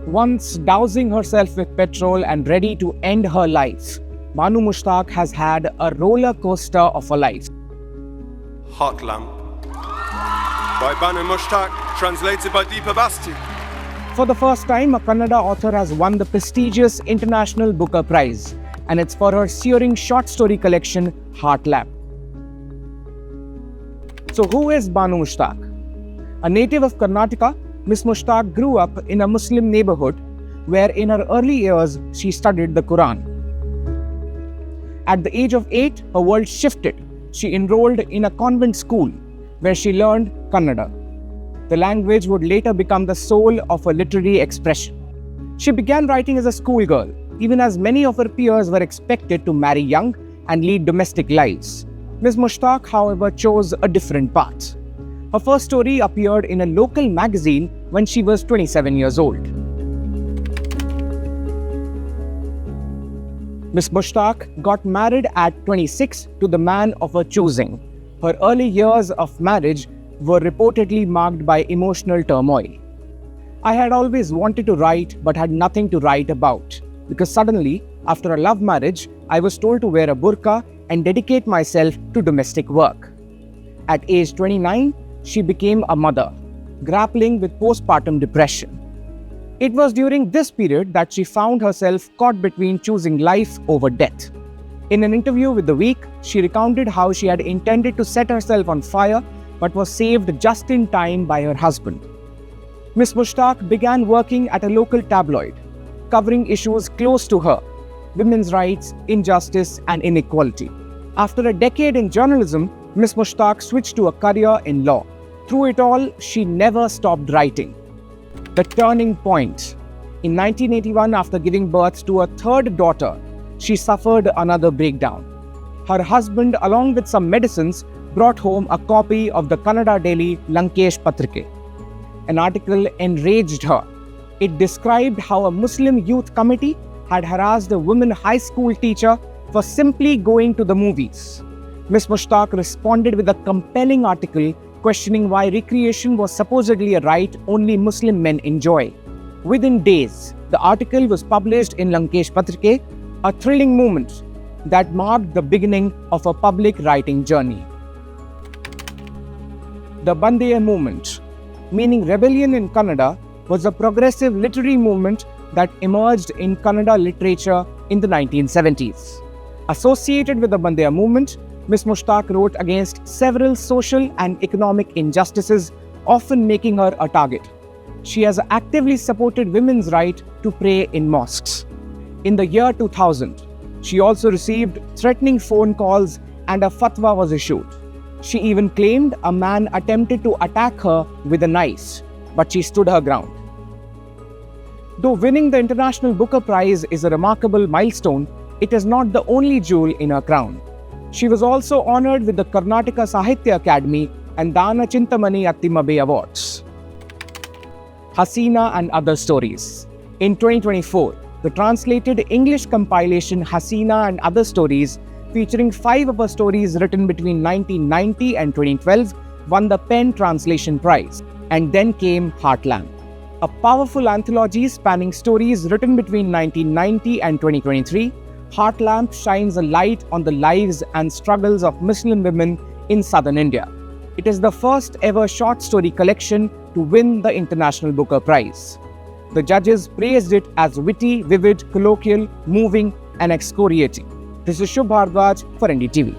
Once dousing herself with petrol and ready to end her life, Banu Mushtaq has had a roller coaster of a life. Hot Lamp by Banu Mushtaq, translated by Deepa Basti. For the first time, a Kannada author has won the prestigious International Booker Prize, and it's for her searing short story collection, Heart Lamp. So who is Banu Mushtaq? A native of Karnataka, Miss Mushtaq grew up in a Muslim neighborhood where in her early years she studied the Quran. At the age of 8, her world shifted. She enrolled in a convent school where she learned Kannada. The language would later become the soul of her literary expression. She began writing as a schoolgirl, even as many of her peers were expected to marry young and lead domestic lives. Miss Mushtaq, however, chose a different path. Her first story appeared in a local magazine when she was 27 years old. Miss Mushtaq got married at 26 to the man of her choosing. Her early years of marriage were reportedly marked by emotional turmoil. I had always wanted to write but had nothing to write about, because suddenly, after a love marriage, I was told to wear a burqa and dedicate myself to domestic work. At age 29, she became a mother, grappling with postpartum depression. It was during this period that she found herself caught between choosing life over death. In an interview with The Week, she recounted how she had intended to set herself on fire but was saved just in time by her husband. Miss Mushtaq began working at a local tabloid, covering issues close to her: women's rights, injustice, and inequality. After a decade in journalism, Miss Mushtaq switched to a career in law. Through it all, she never stopped writing. The turning point. In 1981, after giving birth to a third daughter, she suffered another breakdown. Her husband, along with some medicines, brought home a copy of the Kannada daily Lankesh Patrike. An article enraged her. It described how a Muslim youth committee had harassed a woman high school teacher for simply going to the movies. Miss Mushtaq responded with a compelling article questioning why recreation was supposedly a right only Muslim men enjoy. Within days, the article was published in Lankesh Patrike, a thrilling moment that marked the beginning of a public writing journey. The Bandeya movement, meaning rebellion in Kannada, was a progressive literary movement that emerged in Kannada literature in the 1970s. Associated with the Bandeya movement, Miss Mushtaq wrote against several social and economic injustices, often making her a target. She has actively supported women's right to pray in mosques. In the year 2000, she also received threatening phone calls and a fatwa was issued. She even claimed a man attempted to attack her with a knife, but she stood her ground. Though winning the International Booker Prize is a remarkable milestone, it is not the only jewel in her crown. She was also honored with the Karnataka Sahitya Academy and Dana Chintamani Attimabe Awards. Hasina and Other Stories. In 2024, the translated English compilation Hasina and Other Stories, featuring 5 of her stories written between 1990 and 2012, won the Pen Translation Prize. And then came Heart Lamp, a powerful anthology spanning stories written between 1990 and 2023. Heart Lamp shines a light on the lives and struggles of Muslim women in southern India. It is the first ever short story collection to win the International Booker Prize. The judges praised it as witty, vivid, colloquial, moving, and excoriating. This is Shubh Bhardwaj for NDTV.